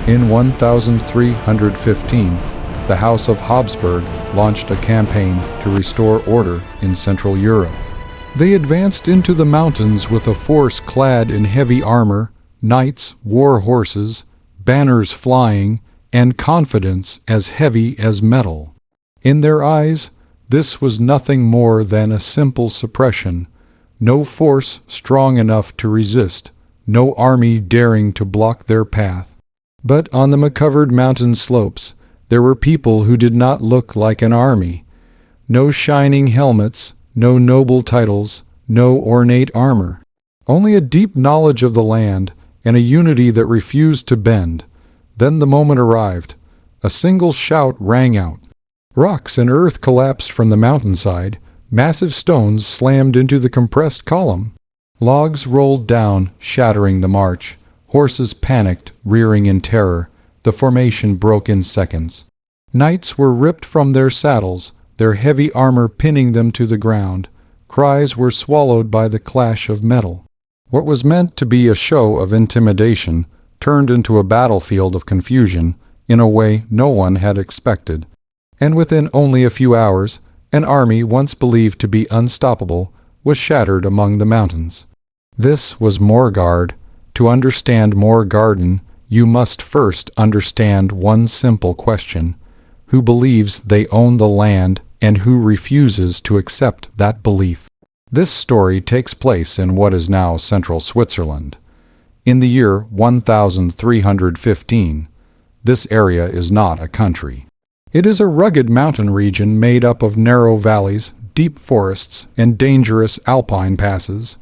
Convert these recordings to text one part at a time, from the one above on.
In 1315, the House of Habsburg launched a campaign to restore order in Central Europe. They advanced into the mountains with a force clad in heavy armor, knights, war horses, banners flying, and confidence as heavy as metal. In their eyes, this was nothing more than a simple suppression, no force strong enough to resist, no army daring to block their path. But on the covered mountain slopes, there were people who did not look like an army. No shining helmets, no noble titles, no ornate armor. Only a deep knowledge of the land and a unity that refused to bend. Then the moment arrived. A single shout rang out. Rocks and earth collapsed from the mountainside. Massive stones slammed into the compressed column. Logs rolled down, shattering the march. Horses panicked, rearing in terror. The formation broke in seconds. Knights were ripped from their saddles, their heavy armor pinning them to the ground. Cries were swallowed by the clash of metal. What was meant to be a show of intimidation turned into a battlefield of confusion in a way no one had expected. And within only a few hours, an army once believed to be unstoppable was shattered among the mountains. This was Morgard. To understand Morgarden, you must first understand one simple question: who believes they own the land and who refuses to accept that belief? This story takes place in what is now central Switzerland. In the year 1315, this area is not a country. It is a rugged mountain region made up of narrow valleys, deep forests, and dangerous alpine passes.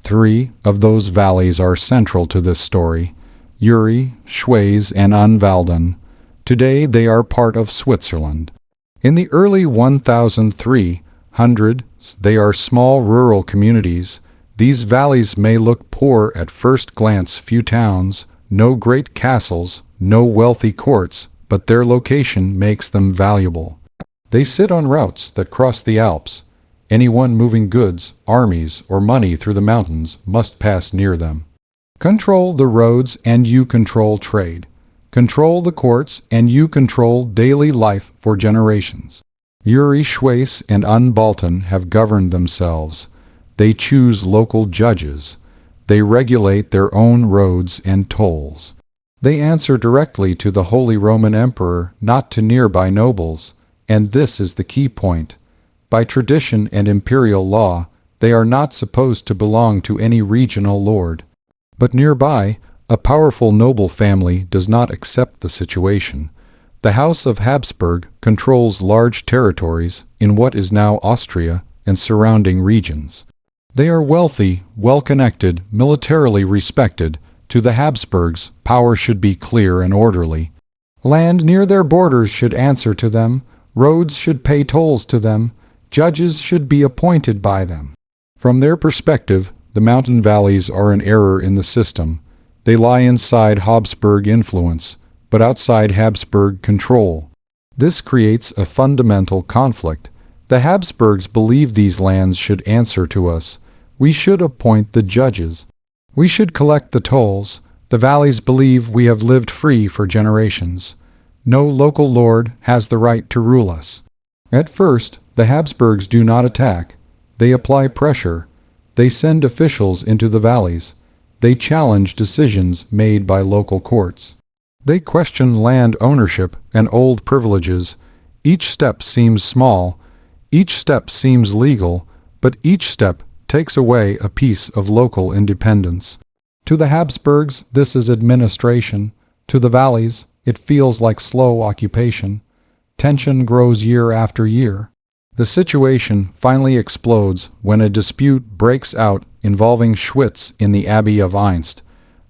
3 of those valleys are central to this story: Uri, Schweiz, and Anwalden. Today they are part of Switzerland. In the early 1300s, they are small rural communities. These valleys may look poor at first glance, few towns, no great castles, no wealthy courts, but their location makes them valuable. They sit on routes that cross the Alps. Anyone moving goods, armies, or money through the mountains must pass near them. Control the roads and you control trade. Control the courts and you control daily life for generations. Uri, Schweiz, and Anwalden have governed themselves. They choose local judges. They regulate their own roads and tolls. They answer directly to the Holy Roman Emperor, not to nearby nobles. And this is the key point. By tradition and imperial law, they are not supposed to belong to any regional lord. But nearby, a powerful noble family does not accept the situation. The House of Habsburg controls large territories in what is now Austria and surrounding regions. They are wealthy, well-connected, militarily respected. To the Habsburgs, power should be clear and orderly. Land near their borders should answer to them. Roads should pay tolls to them. Judges should be appointed by them. From their perspective, the mountain valleys are an error in the system. They lie inside Habsburg influence, but outside Habsburg control. This creates a fundamental conflict. The Habsburgs believe these lands should answer to us. We should appoint the judges. We should collect the tolls. The valleys believe we have lived free for generations. No local lord has the right to rule us. At first, the Habsburgs do not attack. They apply pressure. They send officials into the valleys. They challenge decisions made by local courts. They question land ownership and old privileges. Each step seems small. Each step seems legal, but each step takes away a piece of local independence. To the Habsburgs, this is administration. To the valleys, it feels like slow occupation. Tension grows year after year. The situation finally explodes when a dispute breaks out involving Schwitz in the Abbey of Einst,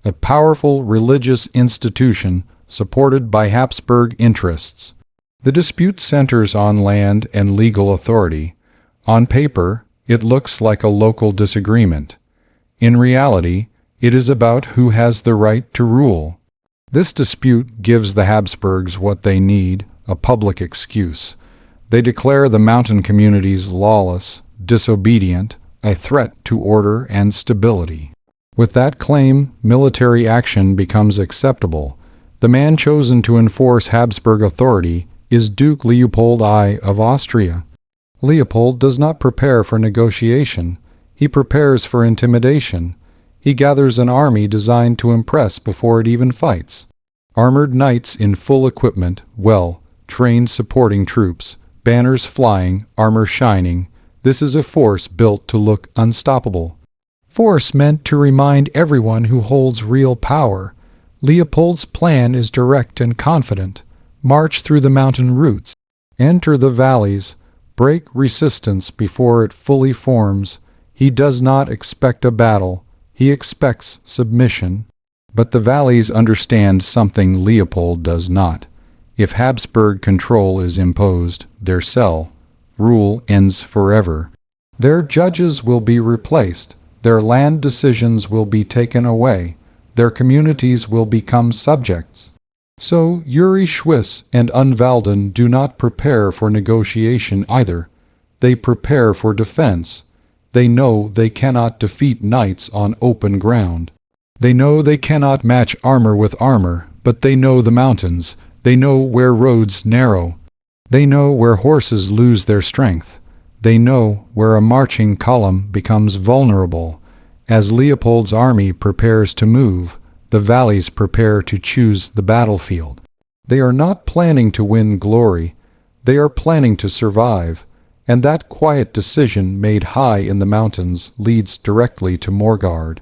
a powerful religious institution supported by Habsburg interests. The dispute centers on land and legal authority. On paper, it looks like a local disagreement. In reality, it is about who has the right to rule. This dispute gives the Habsburgs what they need: a public excuse. They declare the mountain communities lawless, disobedient, a threat to order and stability. With that claim, military action becomes acceptable. The man chosen to enforce Habsburg authority is Duke Leopold I of Austria. Leopold does not prepare for negotiation. He prepares for intimidation. He gathers an army designed to impress before it even fights. Armored knights in full equipment, well-trained supporting troops, banners flying, armor shining. This is a force built to look unstoppable. Force meant to remind everyone who holds real power. Leopold's plan is direct and confident. March through the mountain routes. Enter the valleys. Break resistance before it fully forms. He does not expect a battle. He expects submission. But the valleys understand something Leopold does not. If Habsburg control is imposed, their rule ends forever. Their judges will be replaced. Their land decisions will be taken away. Their communities will become subjects. So Uri Schwiss and Unvalden do not prepare for negotiation either. They prepare for defense. They know they cannot defeat knights on open ground. They know they cannot match armor with armor, but they know the mountains. They know where roads narrow. They know where horses lose their strength. They know where a marching column becomes vulnerable. As Leopold's army prepares to move, the valleys prepare to choose the battlefield. They are not planning to win glory. They are planning to survive. And that quiet decision made high in the mountains leads directly to Morgard.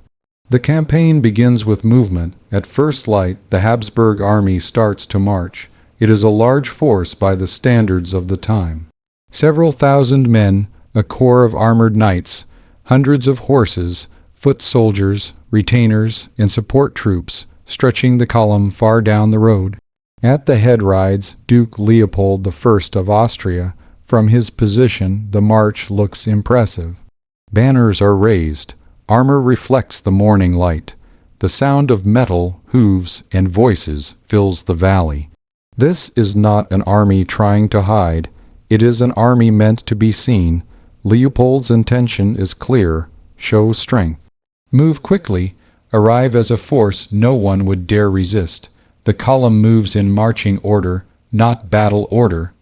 The campaign begins with movement. At first light, the Habsburg army starts to march. It is a large force by the standards of the time. Several thousand men, a corps of armored knights, hundreds of horses, foot soldiers, retainers, and support troops, stretching the column far down the road. At the head rides Duke Leopold I of Austria. From his position, the march looks impressive. Banners are raised. Armor reflects the morning light. The sound of metal, hooves, and voices fills the valley. This is not an army trying to hide. It is an army meant to be seen. Leopold's intention is clear. Show strength. Move quickly. Arrive as a force no one would dare resist. The column moves in marching order, not battle order.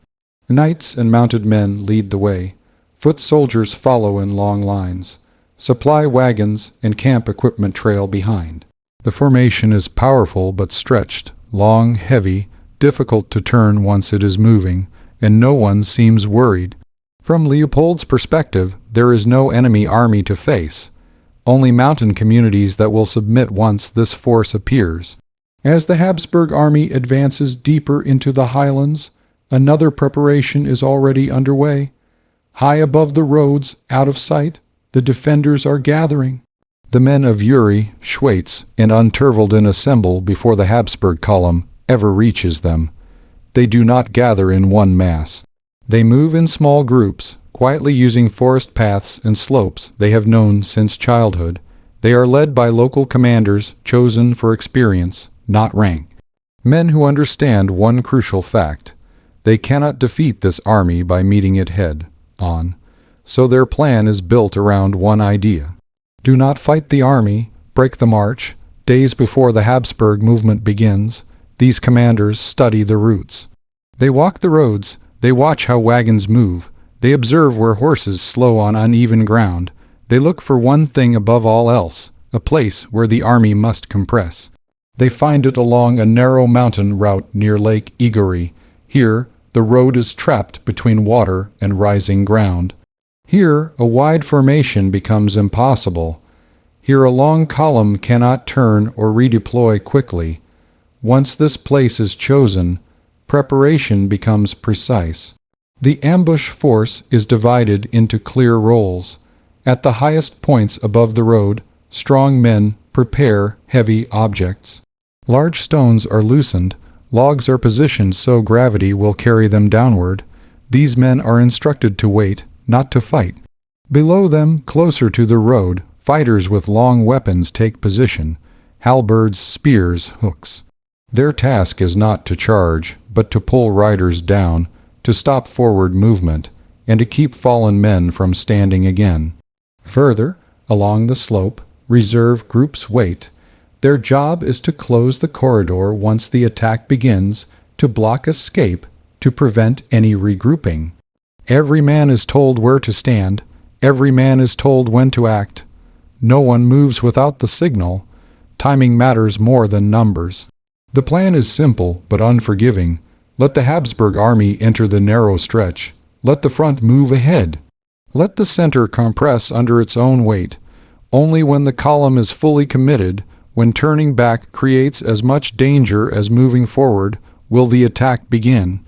Knights and mounted men lead the way. Foot soldiers follow in long lines. Supply wagons and camp equipment trail behind. The formation is powerful but stretched, long, heavy, difficult to turn once it is moving, and no one seems worried. From Leopold's perspective, there is no enemy army to face, only mountain communities that will submit once this force appears. As the Habsburg army advances deeper into the highlands, another preparation is already underway. High above the roads, out of sight, the defenders are gathering. The men of Uri, Schweitz, and Unterwalden assemble before the Habsburg column ever reaches them. They do not gather in one mass. They move in small groups, quietly using forest paths and slopes they have known since childhood. They are led by local commanders chosen for experience, not rank. Men who understand one crucial fact. They cannot defeat this army by meeting it head-on, so their plan is built around one idea. Do not fight the army, break the march. Days before the Habsburg movement begins, these commanders study the routes. They walk the roads, they watch how wagons move, they observe where horses slow on uneven ground. They look for one thing above all else, a place where the army must compress. They find it along a narrow mountain route near Lake Igori. Here, the road is trapped between water and rising ground. Here, a wide formation becomes impossible. Here, a long column cannot turn or redeploy quickly. Once this place is chosen, preparation becomes precise. The ambush force is divided into clear roles. At the highest points above the road, strong men prepare heavy objects. Large stones are loosened. Logs are positioned so gravity will carry them downward. These men are instructed to wait, not to fight. Below them, closer to the road, fighters with long weapons take position, halberds, spears, hooks. Their task is not to charge, but to pull riders down, to stop forward movement, and to keep fallen men from standing again. Further, along the slope, reserve groups wait. Their job is to close the corridor once the attack begins, to block escape, to prevent any regrouping. Every man is told where to stand. Every man is told when to act. No one moves without the signal. Timing matters more than numbers. The plan is simple but unforgiving. Let the Habsburg army enter the narrow stretch. Let the front move ahead. Let the center compress under its own weight. Only when the column is fully committed, when turning back creates as much danger as moving forward, will the attack begin.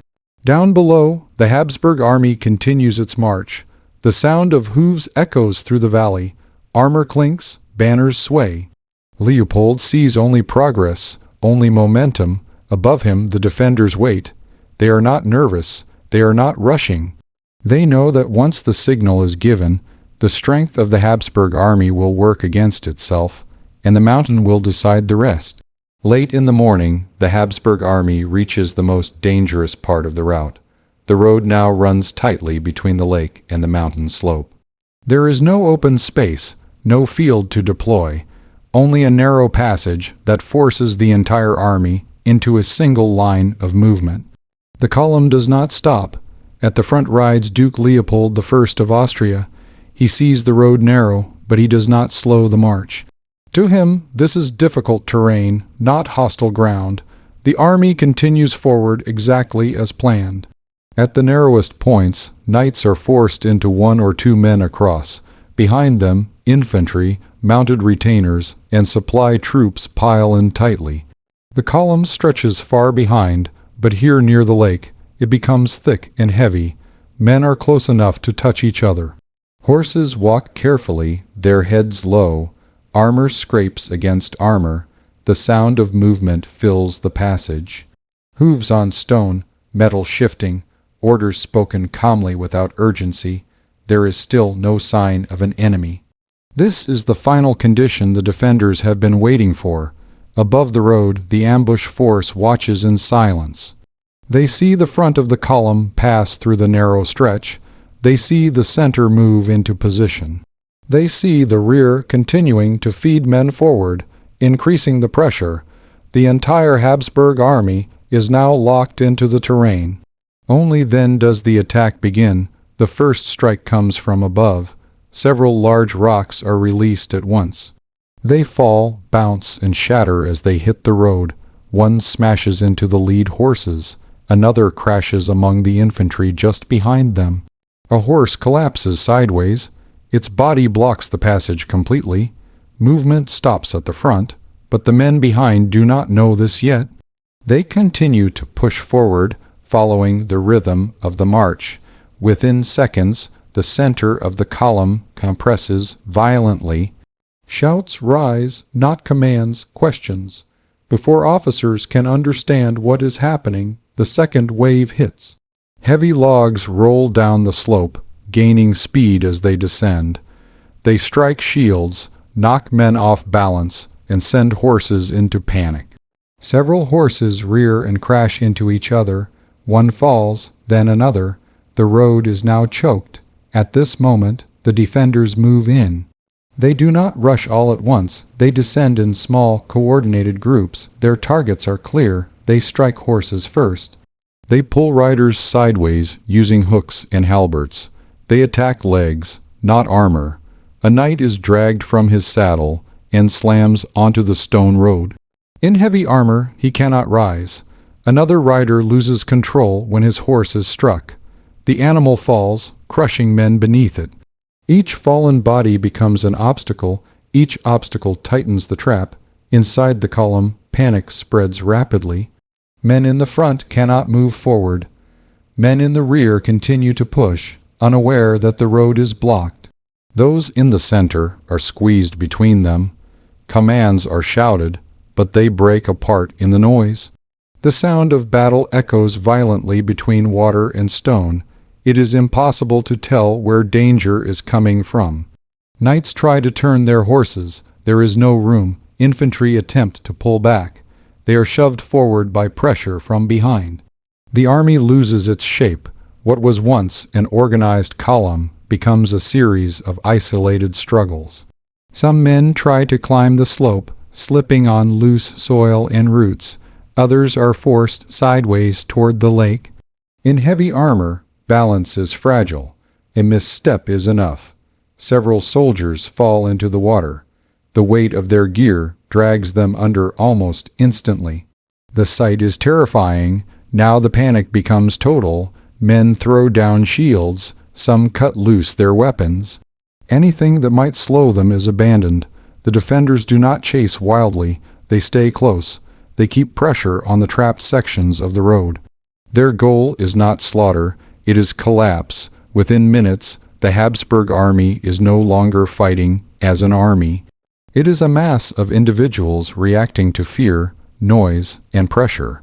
Down below, the Habsburg army continues its march. The sound of hooves echoes through the valley. Armor clinks, banners sway. Leopold sees only progress, only momentum. Above him, the defenders wait. They are not nervous. They are not rushing. They know that once the signal is given, the strength of the Habsburg army will work against itself, and the mountain will decide the rest. Late in the morning, the Habsburg army reaches the most dangerous part of the route. The road now runs tightly between the lake and the mountain slope. There is no open space, no field to deploy, only a narrow passage that forces the entire army into a single line of movement. The column does not stop. At the front rides Duke Leopold I of Austria. He sees the road narrow, but he does not slow the march. To him, this is difficult terrain, not hostile ground. The army continues forward exactly as planned. At the narrowest points, knights are forced into 1 or 2 men across. Behind them, infantry, mounted retainers, and supply troops pile in tightly. The column stretches far behind, but here near the lake, it becomes thick and heavy. Men are close enough to touch each other. Horses walk carefully, their heads low. Armor scrapes against armor. The sound of movement fills the passage. Hooves on stone, metal shifting, orders spoken calmly without urgency. There is still no sign of an enemy. This is the final condition the defenders have been waiting for. Above the road, the ambush force watches in silence. They see the front of the column pass through the narrow stretch. They see the center move into position. They see the rear continuing to feed men forward, increasing the pressure. The entire Habsburg army is now locked into the terrain. Only then does the attack begin. The first strike comes from above. Several large rocks are released at once. They fall, bounce, and shatter as they hit the road. One smashes into the lead horses. Another crashes among the infantry just behind them. A horse collapses sideways. Its body blocks the passage completely. Movement stops at the front, but the men behind do not know this yet. They continue to push forward, following the rhythm of the march. Within seconds, the center of the column compresses violently. Shouts rise, not commands, questions. Before officers can understand what is happening, the second wave hits. Heavy logs roll down the slope, gaining speed as they descend. They strike shields, knock men off balance, and send horses into panic. Several horses rear and crash into each other. One falls, then another. The road is now choked. At this moment, the defenders move in. They do not rush all at once. They descend in small, coordinated groups. Their targets are clear. They strike horses first. They pull riders sideways, using hooks and halberts. They attack legs, not armor. A knight is dragged from his saddle and slams onto the stone road. In heavy armor, he cannot rise. Another rider loses control when his horse is struck. The animal falls, crushing men beneath it. Each fallen body becomes an obstacle. Each obstacle tightens the trap. Inside the column, panic spreads rapidly. Men in the front cannot move forward. Men in the rear continue to push, unaware that the road is blocked. Those in the center are squeezed between them. Commands are shouted, but they break apart in the noise. The sound of battle echoes violently between water and stone. It is impossible to tell where danger is coming from. Knights try to turn their horses. There is no room. Infantry attempt to pull back. They are shoved forward by pressure from behind. The army loses its shape. What was once an organized column becomes a series of isolated struggles. Some men try to climb the slope. slipping on loose soil and roots. Others are forced sideways toward the lake. In heavy armor, balance is fragile. A misstep is enough. Several soldiers fall into the water. The weight of their gear drags them under almost instantly. The sight is terrifying. Now the panic becomes total. Men throw down shields. Some cut loose their weapons. Anything that might slow them is abandoned. The defenders do not chase wildly. They stay close. They keep pressure on the trapped sections of the road. Their goal is not slaughter. It is collapse. Within minutes, the Habsburg army is no longer fighting as an army. It is a mass of individuals reacting to fear, noise, and pressure.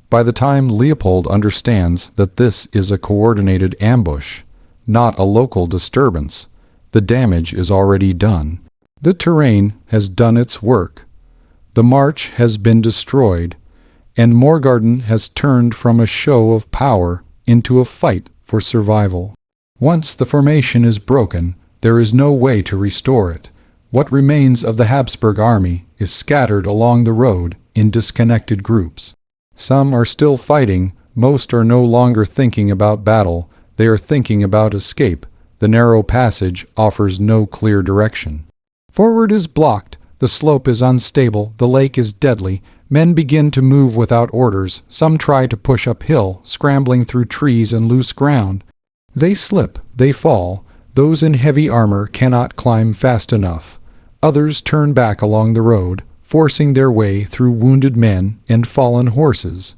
By the time Leopold understands that this is a coordinated ambush, not a local disturbance, the damage is already done. The terrain has done its work. The march has been destroyed, and Morgarten has turned from a show of power into a fight for survival. Once the formation is broken, there is no way to restore it. What remains of the Habsburg army is scattered along the road in disconnected groups. Some are still fighting. Most are no longer thinking about battle. They are thinking about escape. The narrow passage offers no clear direction. Forward is blocked. The slope is unstable. The lake is deadly. Men begin to move without orders. Some try to push uphill, scrambling through trees and loose ground. They slip. They fall. Those in heavy armor cannot climb fast enough. Others turn back along the road, forcing their way through wounded men and fallen horses.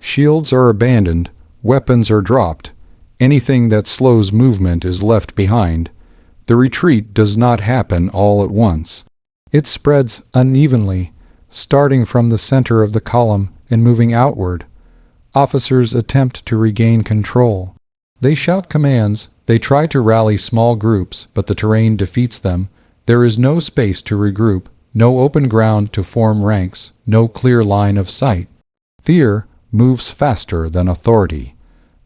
Shields are abandoned. Weapons are dropped. Anything that slows movement is left behind. The retreat does not happen all at once. It spreads unevenly, starting from the center of the column and moving outward. Officers attempt to regain control. They shout commands. They try to rally small groups, but the terrain defeats them. There is no space to regroup, no open ground to form ranks, no clear line of sight. Fear moves faster than authority.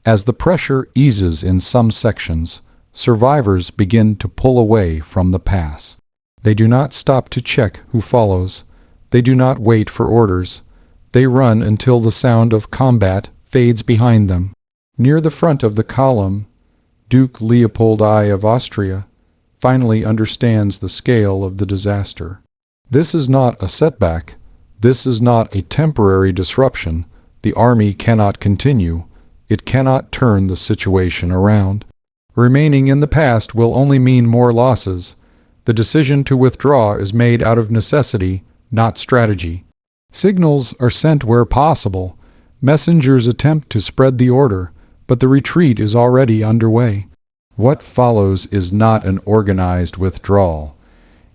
As the pressure eases in some sections, survivors begin to pull away from the pass. They do not stop to check who follows. They do not wait for orders. They run until the sound of combat fades behind them. Near the front of the column, Duke Leopold I of Austria finally understands the scale of the disaster. This is not a setback. This is not a temporary disruption. The army cannot continue. It cannot turn the situation around. Remaining in the past will only mean more losses. The decision to withdraw is made out of necessity, not strategy. Signals are sent where possible. Messengers attempt to spread the order, but the retreat is already underway. What follows is not an organized withdrawal.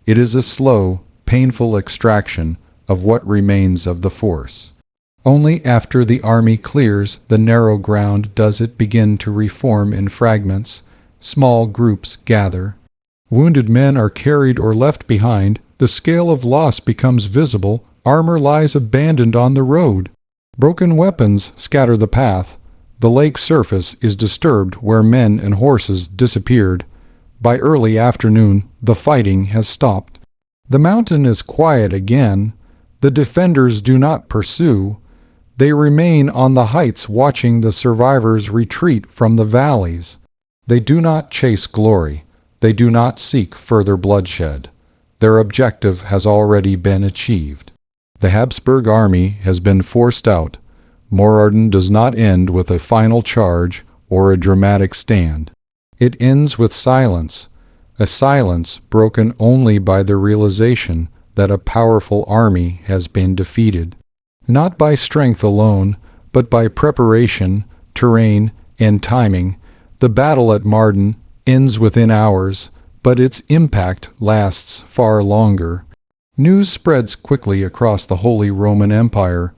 It is a slow, painful extraction of what remains of the force. Only after the army clears the narrow ground does it begin to reform in fragments. Small groups gather. Wounded men are carried or left behind. The scale of loss becomes visible. Armor lies abandoned on the road. Broken weapons scatter the path. The lake surface is disturbed where men and horses disappeared. By early afternoon, the fighting has stopped. The mountain is quiet again. The defenders do not pursue. They remain on the heights watching the survivors retreat from the valleys. They do not chase glory. They do not seek further bloodshed. Their objective has already been achieved. The Habsburg army has been forced out. Morgarten does not end with a final charge or a dramatic stand. It ends with silence, a silence broken only by the realization that a powerful army has been defeated. Not by strength alone, but by preparation, terrain, and timing. The battle at Marden ends within hours, but its impact lasts far longer. News spreads quickly across the Holy Roman Empire.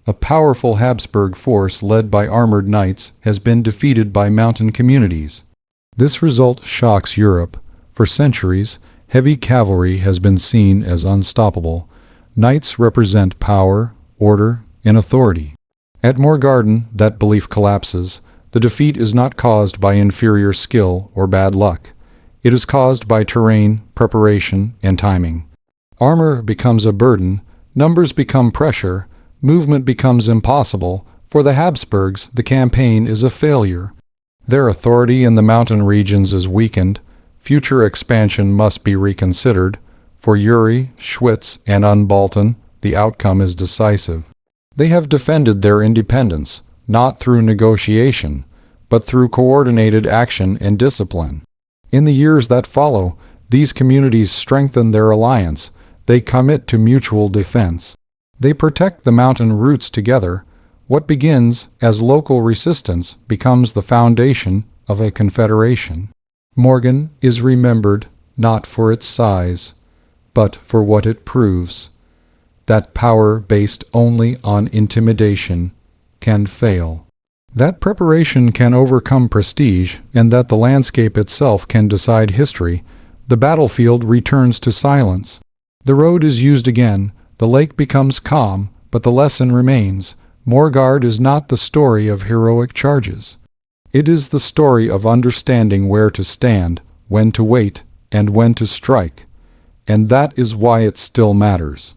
A powerful Habsburg force led by armored knights has been defeated by mountain communities. This result shocks Europe. For centuries, heavy cavalry has been seen as unstoppable. Knights represent power, order, and authority. At Morgarten, that belief collapses. The defeat is not caused by inferior skill or bad luck. It is caused by terrain, preparation, and timing. Armor becomes a burden, numbers become pressure, movement becomes impossible. For the Habsburgs, the campaign is a failure. Their authority in the mountain regions is weakened. Future expansion must be reconsidered. For Uri, Schwyz, and Unbalten, the outcome is decisive. They have defended their independence, not through negotiation, but through coordinated action and discipline. In the years that follow, these communities strengthen their alliance. They commit to mutual defense. They protect the mountain routes together. What begins as local resistance becomes the foundation of a confederation. Morgan is remembered not for its size, but for what it proves. That power based only on intimidation can fail. That preparation can overcome prestige, and that the landscape itself can decide history. The battlefield returns to silence. The road is used again. The lake becomes calm, but the lesson remains. Morgard is not the story of heroic charges. It is the story of understanding where to stand, when to wait, and when to strike. And that is why it still matters.